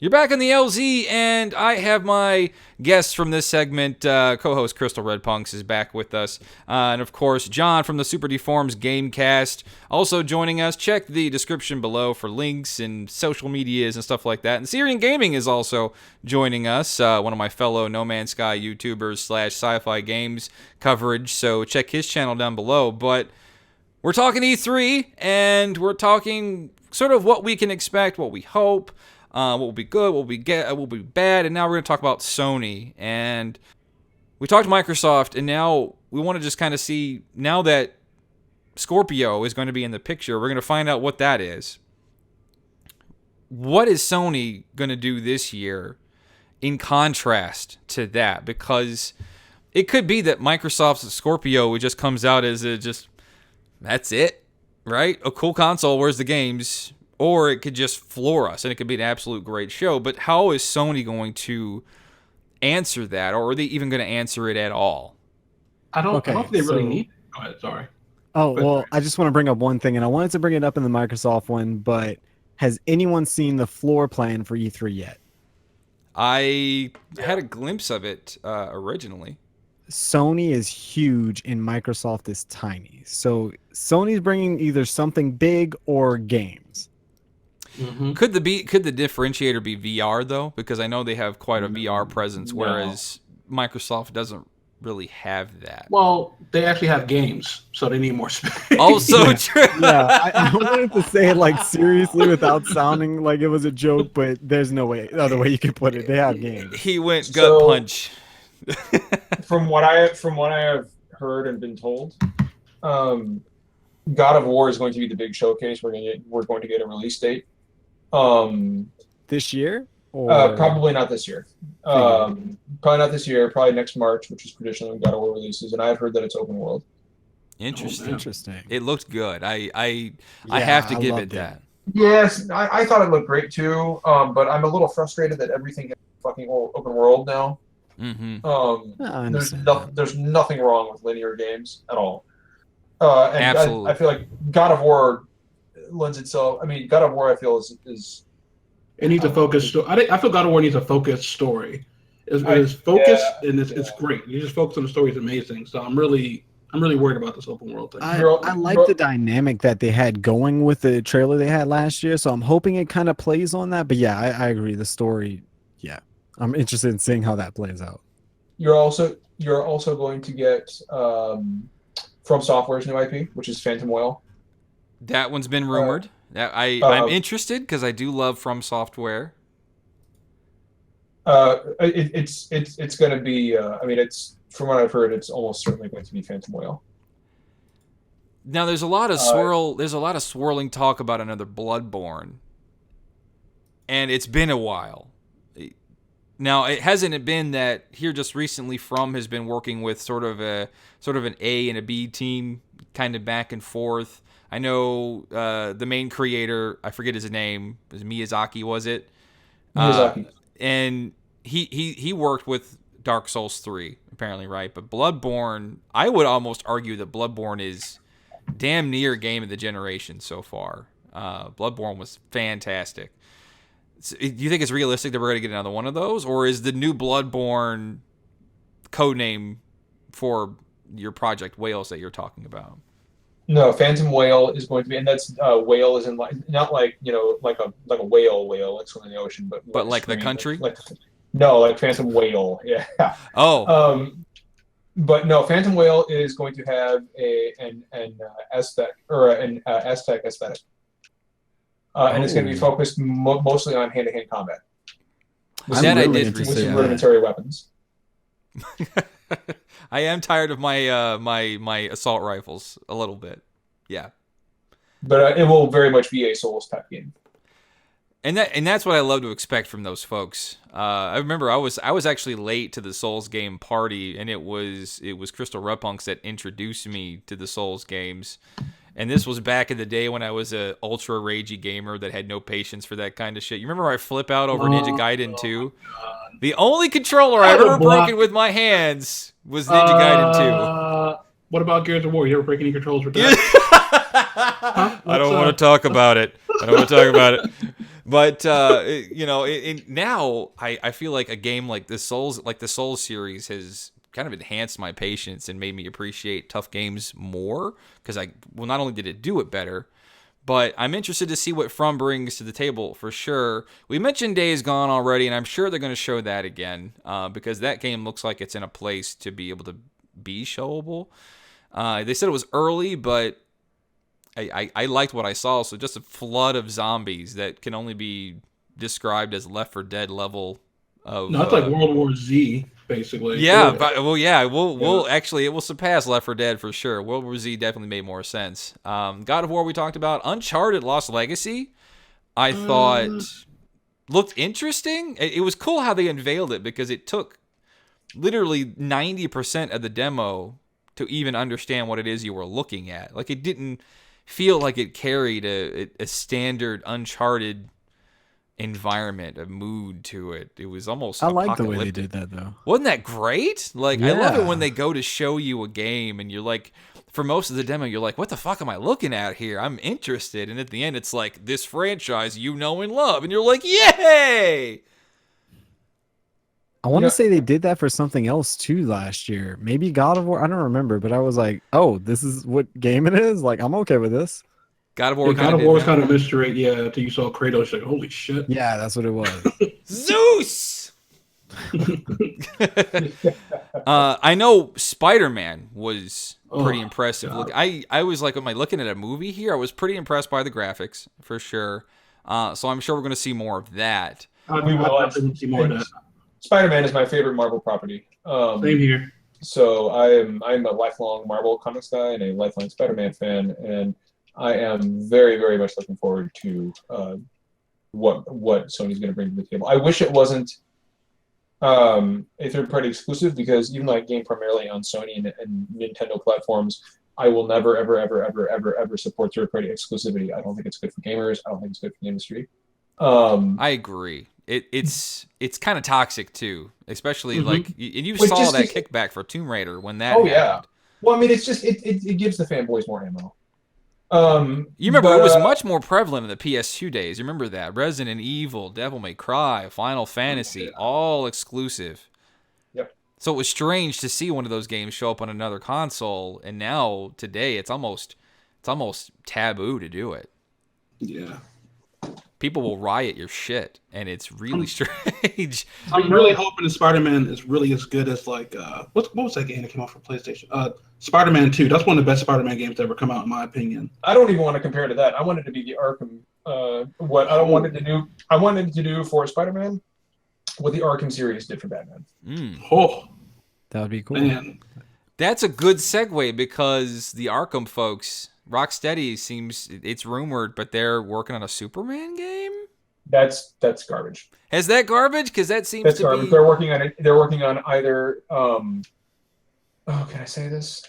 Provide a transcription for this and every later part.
You're back in the LZ, and I have my guest from this segment, co-host Crystal Red Punks, is back with us. And of course, John from the Super Deforms Gamecast, also joining us. Check the description below for links and social medias and stuff like that. And Syrian Gaming is also joining us, one of my fellow No Man's Sky YouTubers / sci-fi games coverage. So check his channel down below. But we're talking E3, and we're talking sort of what we can expect, what we hope. What will be good, what will be bad, and now we're going to talk about Sony. And we talked Microsoft, and now we want to just kind of see, now that Scorpio is going to be in the picture, we're going to find out what that is. What is Sony going to do this year in contrast to that? Because it could be that Microsoft's Scorpio just comes out as that's it, right? A cool console, where's the games? Or it could just floor us, and it could be an absolute great show. But how is Sony going to answer that, or are they even going to answer it at all? I don't know if they really need it. Go ahead, sorry. Well, I just want to bring up one thing, and I wanted to bring it up in the Microsoft one, but has anyone seen the floor plan for E3 yet? I had a glimpse of it originally. Sony is huge, and Microsoft is tiny. So Sony's bringing either something big or games. Mm-hmm. Could the differentiator be VR though? Because I know they have quite a VR presence, whereas Microsoft doesn't really have that. Well, they actually have games, so they need more space. Also true. Yeah, I wanted to say it like seriously without sounding like it was a joke, but there's no other way you can put it. They have games. He went gut punch. From what I have heard and been told, God of War is going to be the big showcase. We're going to get a release date. This year? Or... probably not this year. Probably not this year. Probably next March, which is traditionally when God of War releases. And I've heard that it's open world. Interesting. It looked good. I have to give it that. Yes, I thought it looked great too. But I'm a little frustrated that everything is fucking open world now. Mm-hmm. There's nothing wrong with linear games at all. And absolutely. I feel like God of War lends itself. I mean, God of War, I feel is it needs a focused. I feel God of War needs a focused story. It's focused and it's great. You just focus on the story is amazing. So I'm really worried about this open world thing. I like the dynamic that they had going with the trailer they had last year. So I'm hoping it kind of plays on that. But yeah, I agree. The story, yeah, I'm interested in seeing how that plays out. You're also going to get From Software's new IP, which is Phantom Oil. That one's been rumored. I'm interested because I do love From Software. It's going to be. I mean, it's from what I've heard, it's almost certainly going to be Phantom Oil. Now, there's a lot of swirl. There's a lot of swirling talk about another Bloodborne, and it's been a while. Now, it hasn't been that here just recently. From has been working with sort of an A and a B team, kind of back and forth. I know the main creator, I forget his name, was Miyazaki, was it? Miyazaki. And he worked with Dark Souls 3, apparently, right? But Bloodborne, I would almost argue that Bloodborne is damn near game of the generation so far. Bloodborne was fantastic. So, do you think it's realistic that we're going to get another one of those? Or is the new Bloodborne codename for your Project Whales that you're talking about? No, Phantom Whale is going to be, and that's whale is in not like like a whale like swimming in the ocean, but like the country. Like Phantom Whale, yeah. Oh. But no, Phantom Whale is going to have an Aztec aesthetic, and it's going to be focused mostly on hand-to-hand combat. With some rudimentary weapons. I am tired of my assault rifles a little bit, yeah. But it will very much be a Souls type game, and that's what I love to expect from those folks. I remember I was actually late to the Souls game party, and it was Crystal Repunks that introduced me to the Souls games. And this was back in the day when I was a ultra ragey gamer that had no patience for that kind of shit. You remember I flip out over Ninja Gaiden 2? The only controller I've ever broken with my hands was Ninja Gaiden 2. What about Gears of War? You ever break any controls with that? I don't want to talk about it. But now I feel like a game like the Souls series has kind of enhanced my patience and made me appreciate tough games more, because not only did it do it better, but I'm interested to see what From brings to the table for sure. We mentioned Days Gone already, and I'm sure they're going to show that again, because that game looks like it's in a place to be able to be showable. They said it was early, but I liked what I saw. So just a flood of zombies that can only be described as Left 4 Dead level of. No, it's like World War Z, basically. Yeah, we'll actually, it will surpass Left 4 Dead for sure. World War Z definitely made more sense. God of War we talked about. Uncharted Lost Legacy, I thought looked interesting. It was cool how they unveiled it, because it took literally 90% of the demo to even understand what it is you were looking at. Like, it didn't feel like it carried a standard Uncharted environment, a mood to it. It was almost I like the way they did that, though. Wasn't that great? Like, I love it Yeah. when they go to show you a game and you're like, for most of the demo, you're like, what the fuck am I looking at here? I'm interested. And at the end, it's like, this franchise you know and love. And you're like, yay! I want to say they did that for something else too last year. Maybe God of War. I don't remember, but I was like, oh, this is what game it is? Like, I'm okay with this. God of War, God of War was kind of mystery, yeah, until you saw Kratos, like, holy shit. Yeah, that's what it was. Zeus! I know Spider-Man was pretty impressive. God. Look, I was like, am I looking at a movie here? I was pretty impressed by the graphics, for sure. So I'm sure we're going to see more of that. We will. I'd like to see more of that. Spider-Man is my favorite Marvel property. Same here. So I'm a lifelong Marvel comics guy and a lifelong Spider-Man fan, and I am very, very much looking forward to what Sony's going to bring to the table. I wish it wasn't a third-party exclusive, because even though I game primarily on Sony and Nintendo platforms, I will never, ever, ever, ever, ever, ever support third-party exclusivity. I don't think it's good for gamers. I don't think it's good for the industry. I agree. It's kind of toxic too, especially like, and you saw that kickback for Tomb Raider when that happened. Yeah. Well, I mean, it's just it gives the fanboys more ammo. You remember it was much more prevalent in the PS2 days. You remember that? Resident Evil, Devil May Cry, Final Fantasy, all exclusive. Yep. So it was strange to see one of those games show up on another console, and now today it's almost taboo to do it. Yeah. People will riot your shit, and it's really strange. I'm really hoping that Spider-Man is really as good as, like, what was that game that came out for PlayStation? Spider-Man 2. That's one of the best Spider-Man games to ever come out, in my opinion. I don't even want to compare to that. I wanted to be the Arkham. What I wanted to do for Spider-Man, what the Arkham series did for Batman. Oh, That would be cool. man. That's a good segue, because the Arkham folks, Rocksteady, it's rumored, but they're working on a Superman game? That's garbage. Is that garbage? Because that seems That's to garbage. be... They're working on it. They're working on either. Oh, can I say this?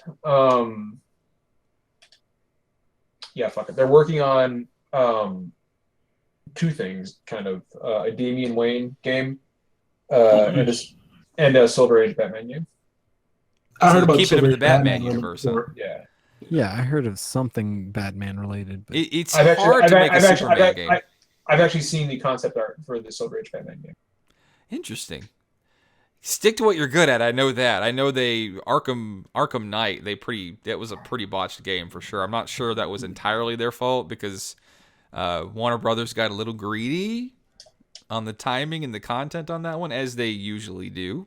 Yeah, fuck it. They're working on two things, kind of a Damian Wayne game, and a Silver Age Batman game. I heard about keeping him in the Batman Batman universe. Huh? before. Yeah. Yeah, I heard of something Batman related. But It's hard to make a Superman game. I've actually seen the concept art for the Silver Age Batman game. Interesting. Stick to what you're good at. I know that. I know Arkham Knight. That was a pretty botched game for sure. I'm not sure that was entirely their fault, because Warner Brothers got a little greedy on the timing and the content on that one, as they usually do.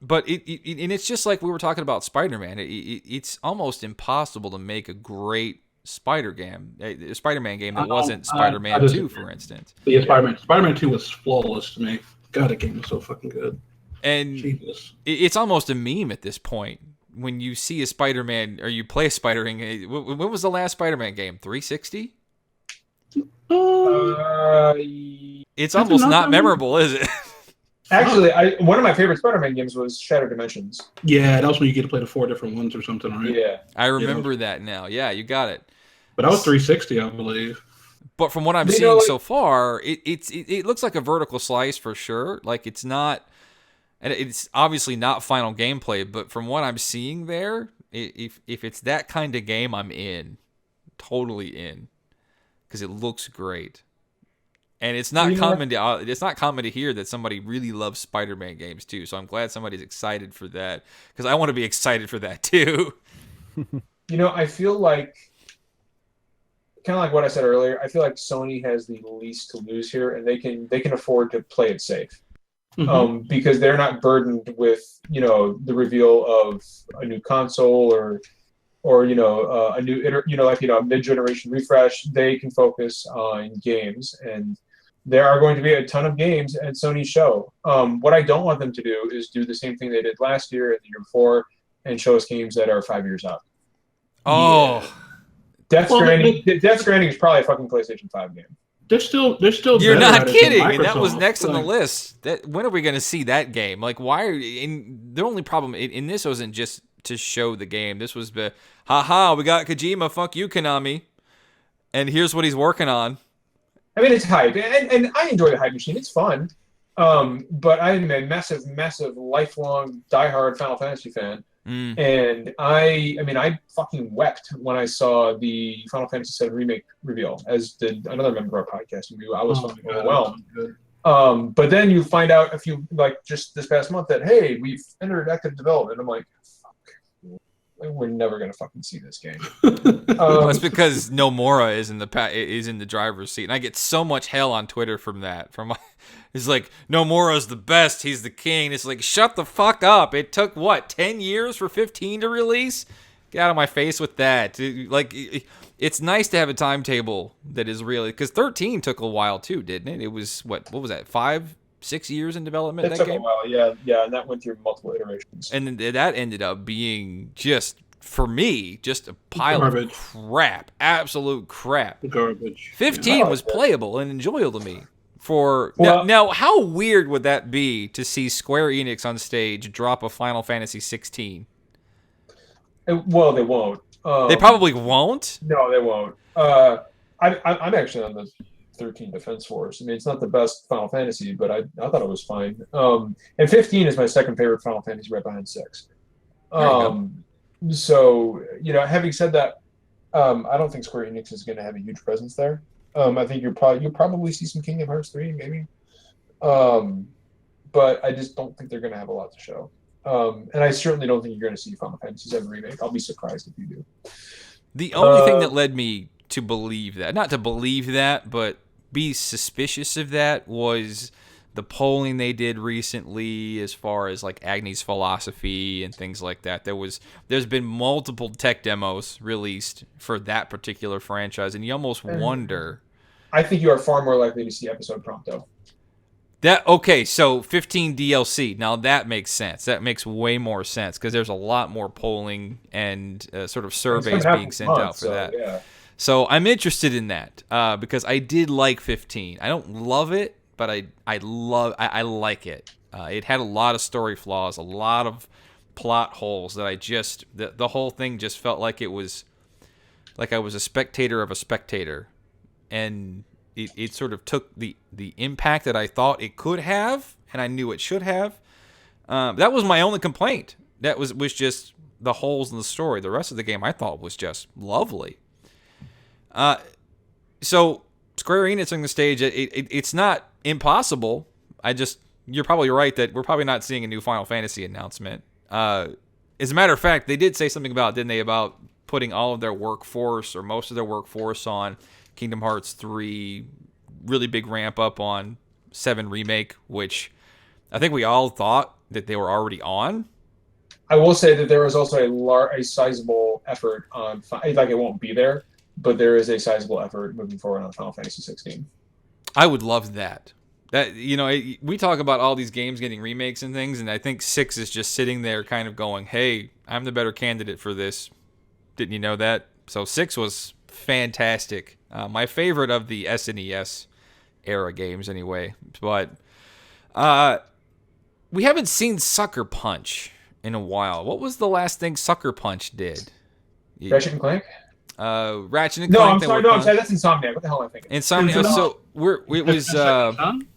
But it's just like we were talking about Spider-Man. It's almost impossible to make a great Spider-Man game that wasn't Spider-Man 2, for instance. Yeah, Spider-Man 2 was flawless to me. God, that game was so fucking good. And Jesus. It's almost a meme at this point. When you see a Spider-Man, or you play a Spider-Man, when was the last Spider-Man game? 360? It's almost not memorable, is it? Actually, one of my favorite Spider-Man games was Shattered Dimensions. Yeah, that was when you get to play the 4 different ones or something, right? Yeah. I remember that now. Yeah, you got it. But that was 360, I believe. But from what I'm seeing so far, it looks like a vertical slice for sure. Like, it's not, and it's obviously not final gameplay. But from what I'm seeing there, if it's that kind of game, I'm in, totally in, because it looks great. And it's not common to hear that somebody really loves Spider-Man games too. So I'm glad somebody's excited for that, because I want to be excited for that too. I feel like, kind of like what I said earlier, I feel like Sony has the least to lose here, and they can afford to play it safe. Because they're not burdened with the reveal of a new console or a new a mid-generation refresh. They can focus on games, and there are going to be a ton of games at Sony's show. What I don't want them to do is do the same thing they did last year and the year before and show us games that are 5 years out. Oh, yeah. Death Stranding is probably a fucking PlayStation 5 game. They're still. You're not kidding, and that was Microsoft. next on the list. When are we going to see that game? Like, why? The only problem in this wasn't just to show the game. This was the we got Kojima. Fuck you, Konami. And here's what he's working on. I mean, it's hype, and I enjoy the hype machine. It's fun, but I'm a massive, lifelong, diehard Final Fantasy fan. And I fucking wept when I saw the Final Fantasy VII Remake reveal, as did another member of our podcast. I was fucking overwhelmed. But then you find out just this past month that, hey, we've entered active development. I'm like, fuck, we're never gonna fucking see this game. Well, it's because Nomura is in the driver's seat, and I get so much hell on Twitter from that. It's like, Nomura's the best, he's the king. It's like, shut the fuck up. It took 10 years for 15 to release? Get out of my face with that. Like, it's nice to have a timetable that is really, because 13 took a while too, didn't it? It was what was that, 5-6 years in development? It took a while, yeah, and that went through multiple iterations. And that ended up being just, for me, just a pile of crap, absolute crap. Garbage. 15 was playable and enjoyable to me. Now, how weird would that be to see Square Enix on stage drop a Final Fantasy 16? Well, they won't. They probably won't? No, they won't. I'm actually on the 13 Defense Force. I mean, it's not the best Final Fantasy, but I thought it was fine. And 15 is my second favorite Final Fantasy, right behind 6. So, having said that, I don't think Square Enix is going to have a huge presence there. I think you'll probably see some Kingdom Hearts 3, maybe. But I just don't think they're going to have a lot to show. And I certainly don't think you're going to see Final Fantasy VII Remake. I'll be surprised if you do. The only thing that led me to believe that, not to believe that, but be suspicious of that, was the polling they did recently as far as like Agni's philosophy and things like that. There's been multiple tech demos released for that particular franchise, and you almost wonder. I think you are far more likely to see episode Prompto. So 15 DLC. Now that makes sense. That makes way more sense because there's a lot more polling and sort of surveys being sent out for that. Yeah. So I'm interested in that because I did like 15. I don't love it, but I like it. It had a lot of story flaws, a lot of plot holes that the whole thing just felt like it was like I was a spectator of a spectator, and it sort of took the impact that I thought it could have, and I knew it should have. That was my only complaint. That was just the holes in the story. The rest of the game I thought was just lovely. So Square Enix on the stage, it's not impossible. You're probably right that we're probably not seeing a new Final Fantasy announcement. As a matter of fact, they did say something about putting all of their workforce or most of their workforce on Kingdom Hearts 3, really big ramp up on 7 Remake, which I think we all thought that they were already on. I will say that there was also a sizable effort on, like it won't be there, but there is a sizable effort moving forward on Final Fantasy 16. I would love that. We talk about all these games getting remakes and things, and I think 6 is just sitting there kind of going, hey, I'm the better candidate for this. Didn't you know that? So 6 was fantastic. My favorite of the SNES era games anyway. But we haven't seen Sucker Punch in a while. What was the last thing Sucker Punch did? Ratchet and Clank? Ratchet and No, Clank. I'm sorry. That's Insomniac. What the hell am I thinking? Insomniac. So it was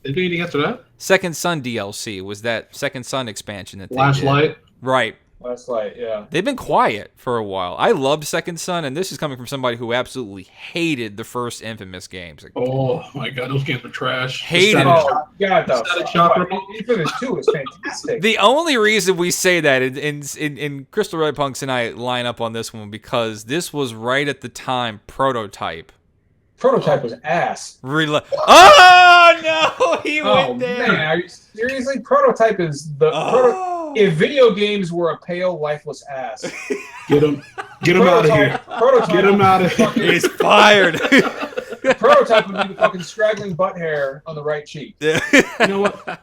Did anything after that? Second Son DLC was that Second Son expansion that they Last did. Light. Right. Last Light, yeah. They've been quiet for a while. I loved Second Son, and this is coming from somebody who absolutely hated the first Infamous games. Like, Oh my god, those games were trash. Hated The it. static Oh, God, the static shock remote. Infamous 2 was fantastic. the only reason we say that in Crystal Red Punks and I line up on this one because this was right at the time Prototype. Prototype was ass. Oh no, he Oh went there. man, are you seriously? Prototype is the if video games were a pale, lifeless ass. Get him out of here. Prototype. Get him out of here. He's fired. Prototype would be the fucking straggling butt hair on the right cheek. Yeah. You know what?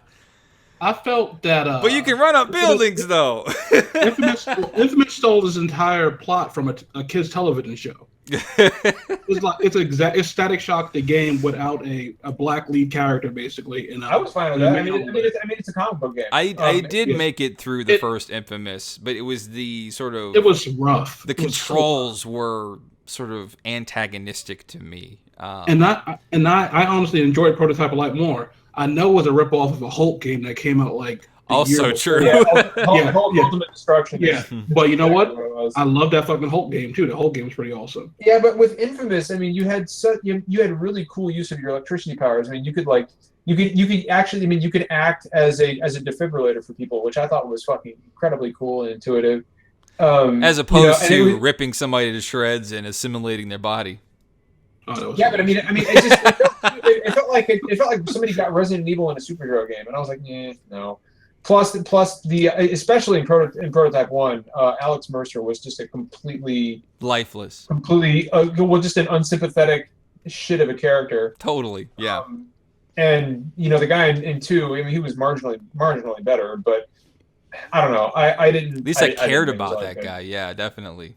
I felt that. But you can run up buildings though. Infamous stole his entire plot from a kids' television show. It's Static Shock the game without a black lead character basically. And I was fine with that. I mean, it's a comic book game. I did yeah. make it through the first Infamous, but it was the sort of it was rough. the controls were sort of antagonistic to me. And I honestly enjoyed Prototype a lot more. I know it was a ripoff of a Hulk game that came out like Also true. Yeah, Hulk Yeah. Ultimate Destruction. Yeah, but you know what? Exactly it was. I love that fucking Hulk game too. The Hulk game was pretty awesome. Yeah, but with Infamous, I mean, you had had really cool use of your electricity powers. I mean, you could actually, I mean, you could act as a defibrillator for people, which I thought was fucking incredibly cool and intuitive. As opposed to was, ripping somebody to shreds and assimilating their body. Oh, yeah, but I mean, it felt like somebody got Resident Evil in a superhero game, and I was like, no. Plus the especially in Prototype 1, Alex Mercer was just a completely just an unsympathetic shit of a character. Totally, yeah. And the guy in 2, I mean, he was marginally better, but I don't know. I didn't. At least I cared didn't about like that him. guy. Yeah, definitely.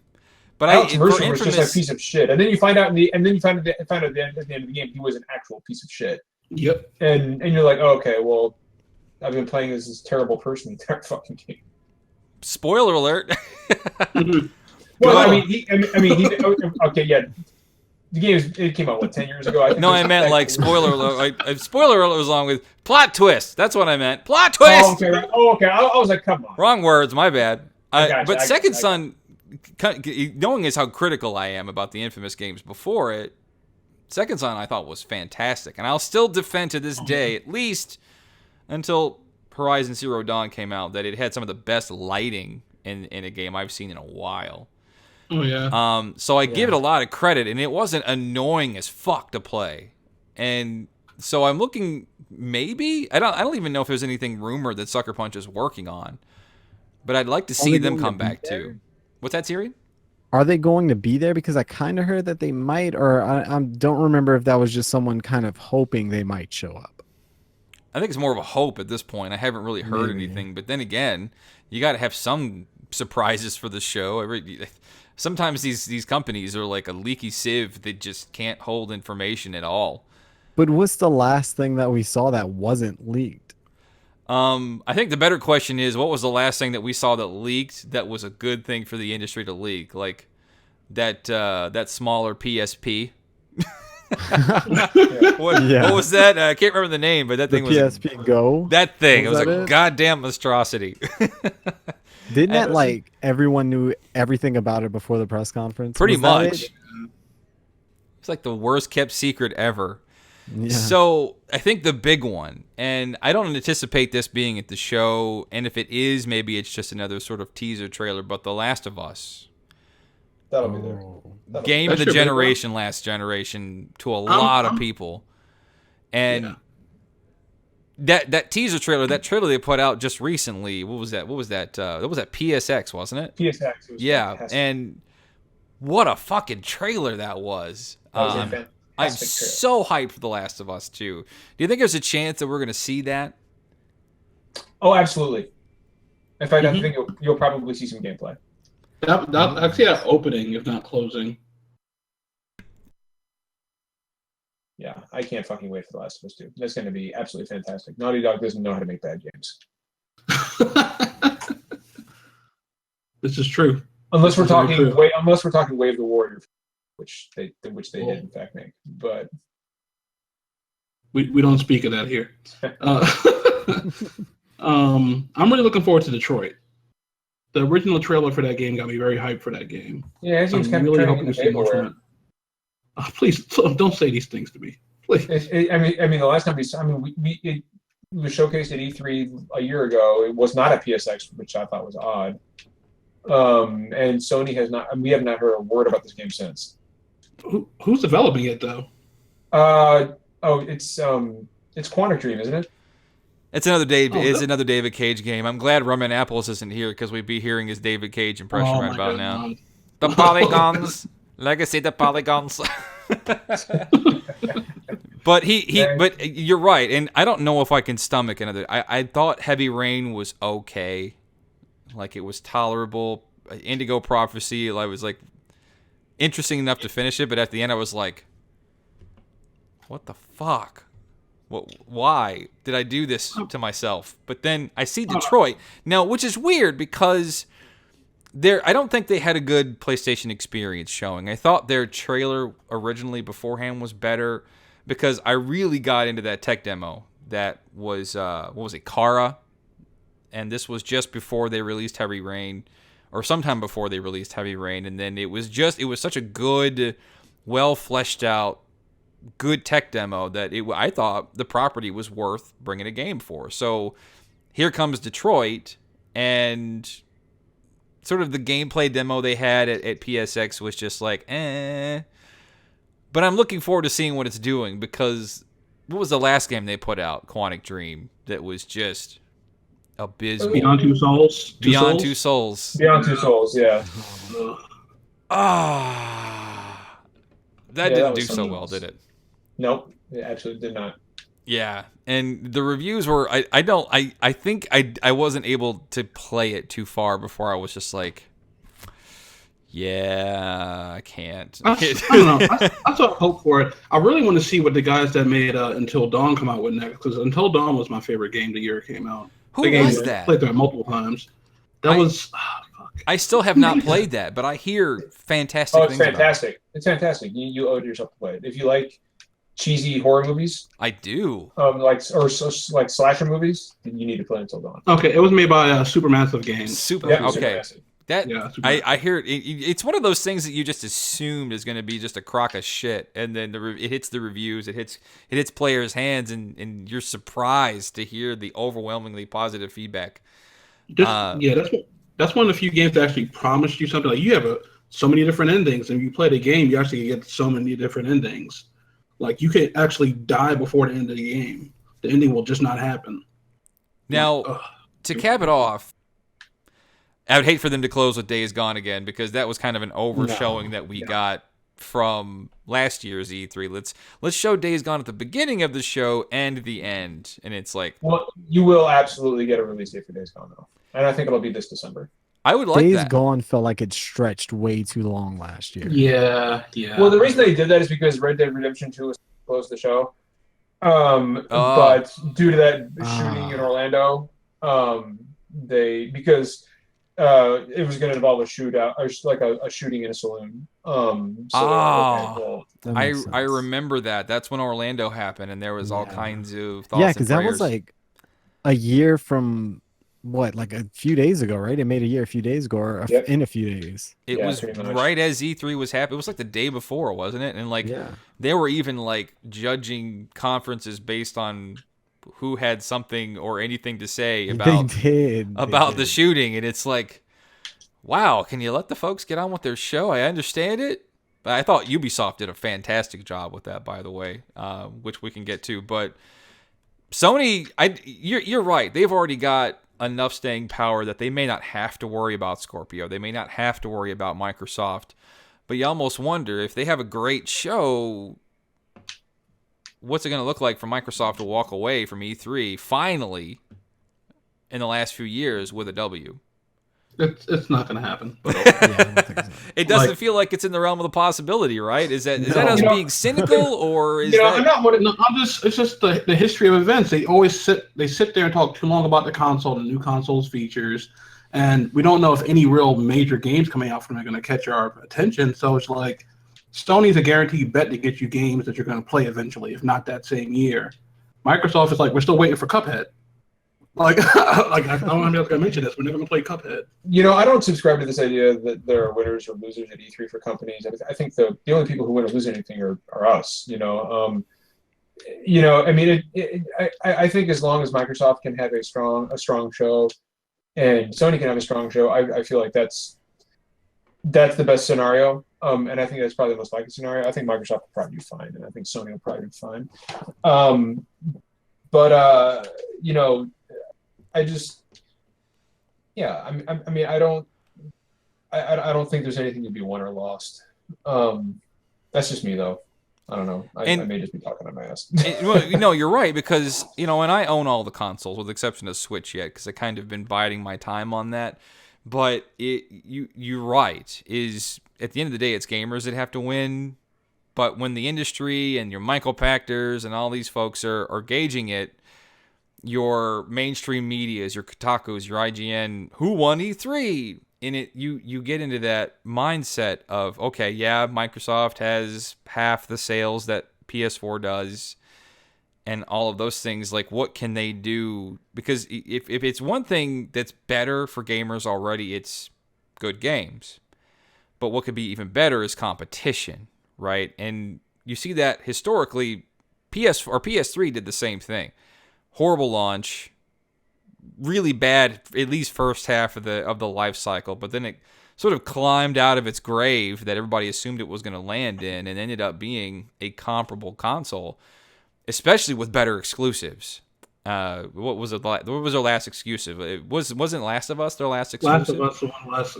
But Alex Mercer for was Infamous, just a piece of shit, and then you find out at the end of the game he was an actual piece of shit. Yep. And you're like, oh, okay, well, I've been playing as this terrible person the entire fucking game. Spoiler alert. Well, I mean, he okay, yeah. The game it came out 10 years ago. I meant like spoiler alert. Spoiler alert was along with plot twist. That's what I meant. Plot twist. Oh, okay. Okay. I was like, come on. Wrong words. My bad. But Second gotcha. Son, knowing as how critical I am about the Infamous games before it, Second Son I thought was fantastic, and I'll still defend to this day, at least until Horizon Zero Dawn came out, that it had some of the best lighting in a game I've seen in a while. Oh yeah. So I give it a lot of credit, and it wasn't annoying as fuck to play. And so I'm looking, maybe I don't even know if there's anything rumored that Sucker Punch is working on, but I'd like to see them come back too. What's that, Siri? Are they going to be there? Because I kind of heard that they might, or I don't remember if that was just someone kind of hoping they might show up. I think it's more of a hope at this point. I haven't really heard anything, but then again, you got to have some surprises for the show. Sometimes these companies are like a leaky sieve that just can't hold information at all. But what's the last thing that we saw that wasn't leaked? I think the better question is, what was the last thing that we saw that leaked that was a good thing for the industry to leak? Like that smaller PSP. What was that? I can't remember the name, but that thing was PSP Go. That thing. It was that a it? goddamn monstrosity. Didn't that like everyone knew everything about it before the press conference? Pretty Was that much. it? It's like the worst kept secret ever. Yeah. So I think the big one, and I don't anticipate this being at the show, and if it is, maybe it's just another sort of teaser trailer, but The Last of Us. That'll be there. Game of the generation, last generation to a lot of people. And that teaser trailer, that trailer they put out just recently, what was that? That was at PSX, wasn't it? PSX. Was fantastic. And what a fucking trailer that was. That was a fantastic I'm trailer. so hyped for The Last of Us 2. Do you think there's a chance that we're going to see that? Oh, absolutely. In fact, I think you'll probably see some gameplay. I see that opening, if not closing. Yeah, I can't fucking wait for The Last of Us 2. That's going to be absolutely fantastic. Naughty Dog doesn't know how to make bad games. This is true. Unless we're This is very talking true. Wave the Warrior, which they did in fact make. But We don't speak of that here. I'm really looking forward to Detroit. The original trailer for that game got me very hyped for that game. Yeah, it seems I'm kind of really turning hoping into to see more vaporware. from it. Please don't say these things to me. Please. I mean, the last time it was showcased at E3 a year ago. It was not a PSX, which I thought was odd. And Sony has not. We have not heard a word about this game since. Who's developing it though? It's Quantic Dream, isn't it? It's another Oh, another David Cage game. I'm glad Roman Apples isn't here because we'd be hearing his David Cage impression Oh right my about God, now. no. The polygons, Legacy the polygons. But but you're right, and I don't know if I can stomach another. I thought Heavy Rain was okay, like it was tolerable. Indigo Prophecy, I was like interesting enough to finish it, but at the end I was like, what the fuck? Why did I do this to myself? But then I see Detroit now, which is weird because I don't think they had a good PlayStation experience showing. I thought their trailer originally beforehand was better because I really got into that tech demo that was what was it, Kara, and this was just before they released Heavy Rain, or sometime before they released Heavy Rain, and then it was such a good, well fleshed out, good tech demo that I thought the property was worth bringing a game for. So here comes Detroit, and sort of the gameplay demo they had at PSX was just like, eh. But I'm looking forward to seeing what it's doing because what was the last game they put out, Quantic Dream, that was just abysmal? Beyond Two Souls. Beyond Two Souls. Beyond Two Souls, yeah. That Yeah, didn't that do was so something well, else. did it? Nope, it actually did not. Yeah, and the reviews were I think I wasn't able to play it too far before I was just like, yeah, I can't. I don't know. I still have hope for it. I really want to see what the guys that made Until Dawn come out with next, because Until Dawn was my favorite game the year it came out. Who was that? Played through it multiple times. Fuck. I still have not played that, but I hear fantastic It's things about it. fantastic. It's fantastic. You owe it yourself to play it. If you like cheesy horror movies, I do. like slasher movies, then you need to play Until Dawn. Okay, it was made by Supermassive Games. Yeah, it's Okay. fantastic. I hear it. It's one of those things that you just assumed is going to be just a crock of shit, and then it hits the reviews, it hits players' hands, and you're surprised to hear the overwhelmingly positive feedback. That's one of the few games that actually promised you something. Like you have so many different endings, and you play the game, you actually get so many different endings. Like you can actually die before the end of the game. The ending will just not happen. Now, to cap it off, I would hate for them to close with Days Gone again because that was kind of an overshowing that we got from last year's E3. Let's show Days Gone at the beginning of the show and the end, and it's like, well, you will absolutely get a release date for Days Gone though, and I think it'll be this December. I would like Days that. Gone felt like it stretched way too long last year. Yeah. Well, the reason they did that is because Red Dead Redemption 2 was close the show. But due to that shooting in Orlando, because it was going to involve a shootout, or like a shooting in a saloon. I remember that. That's when Orlando happened, and there was all kinds of thoughts. Yeah, because that was like a year from like a few days ago, right? It made a year a few days ago, or in a few days. It was right as E3 was happening. It was like the day before, wasn't it? And they were even like judging conferences based on who had something or anything to say about the shooting, and it's like, wow, can you let the folks get on with their show? I understand it, but I thought Ubisoft did a fantastic job with that, by the way, which we can get to. But Sony, you're right. They've already got enough staying power that they may not have to worry about Scorpio. They may not have to worry about Microsoft. But you almost wonder if they have a great show, what's it going to look like for Microsoft to walk away from E3 finally in the last few years with a W? It's not going to happen. But, it doesn't feel like it's in the realm of the possibility, right? Is that us being cynical, or is that? I'm not. It's just the history of events. They always sit there and talk too long about the console, the new console's features, and we don't know if any real major games coming out from them are going to catch our attention. So it's like Sony's a guaranteed bet to get you games that you're going to play eventually, if not that same year. Microsoft is like, we're still waiting for Cuphead. Like, I don't know if I was gonna mention this. We're never gonna play Cuphead. I don't subscribe to this idea that there are winners or losers at E3 for companies. I think the only people who win or lose anything are us. I mean, I think as long as Microsoft can have a strong show, and Sony can have a strong show, I feel like that's the best scenario. And I think that's probably the most likely scenario. I think Microsoft will probably do fine, and I think Sony will probably do fine. I just, yeah. I mean, I don't think there's anything to be won or lost. That's just me, though. I don't know. I may just be talking on my ass. Well, you're right, because, and I own all the consoles, with the exception of Switch yet, because I kind of been biding my time on that. But you're right, is at the end of the day, it's gamers that have to win. But when the industry and your Michael Pachters and all these folks are gauging it, your mainstream medias, your Kotakus, your IGN, who won E3? In it, you get into that mindset of, okay, yeah, Microsoft has half the sales that PS4 does, and all of those things. Like, what can they do? Because if it's one thing that's better for gamers already, it's good games. But what could be even better is competition, right? And you see that historically, PS3 did the same thing. Horrible launch. Really bad, at least first half of the life cycle, but then it sort of climbed out of its grave that everybody assumed it was going to land in, and ended up being a comparable console, especially with better exclusives. What was their last exclusive? Wasn't Last of Us their last exclusive? Last of Us, the one last,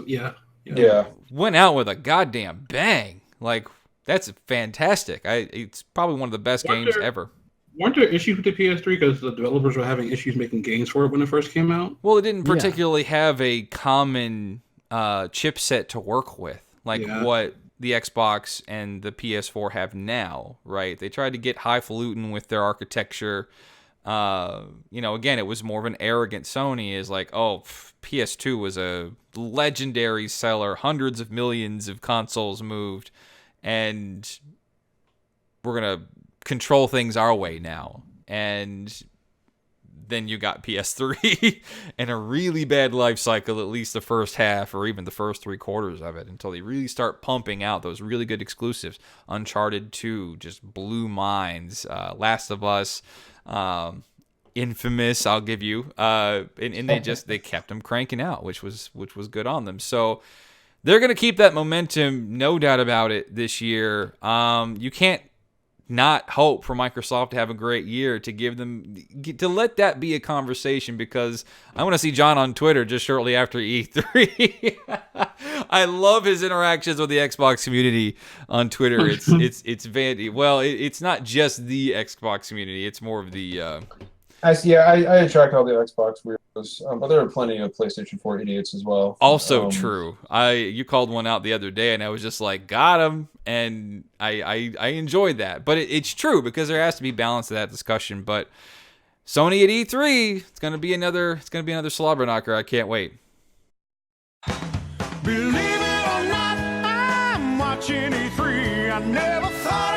Yeah. Went out with a goddamn bang. Like, that's fantastic. It's probably one of the best games ever. Weren't there issues with the PS3 because the developers were having issues making games for it when it first came out? Well, it didn't particularly have a common chipset to work with, like what the Xbox and the PS4 have now, right? They tried to get highfalutin with their architecture. Again, it was more of an arrogant Sony, is like, oh, PS2 was a legendary seller, hundreds of millions of consoles moved, and we're going to control things our way now. And then you got PS3 and a really bad life cycle, at least the first half or even the first 3/4 of it, until they really start pumping out those really good exclusives. Uncharted 2 just blew minds. Last of Us, Infamous, I'll give you. And they kept them cranking out, which was good on them. So they're going to keep that momentum, no doubt about it, this year. You can't not hope for Microsoft to have a great year, to let that be a conversation, because I want to see John on Twitter just shortly after E3. I love his interactions with the Xbox community on Twitter. It's vanity. Well, it's not just the Xbox community. It's more of the. I attract all the Xbox weirdos, but there are plenty of PlayStation 4 idiots as well. Also true. You called one out the other day, and I was just like, got him, and I enjoyed that. But it's true, because there has to be balance to that discussion. But Sony at E3, it's gonna be another slobber knocker. I can't wait. Believe it or not, I'm watching E3. I never thought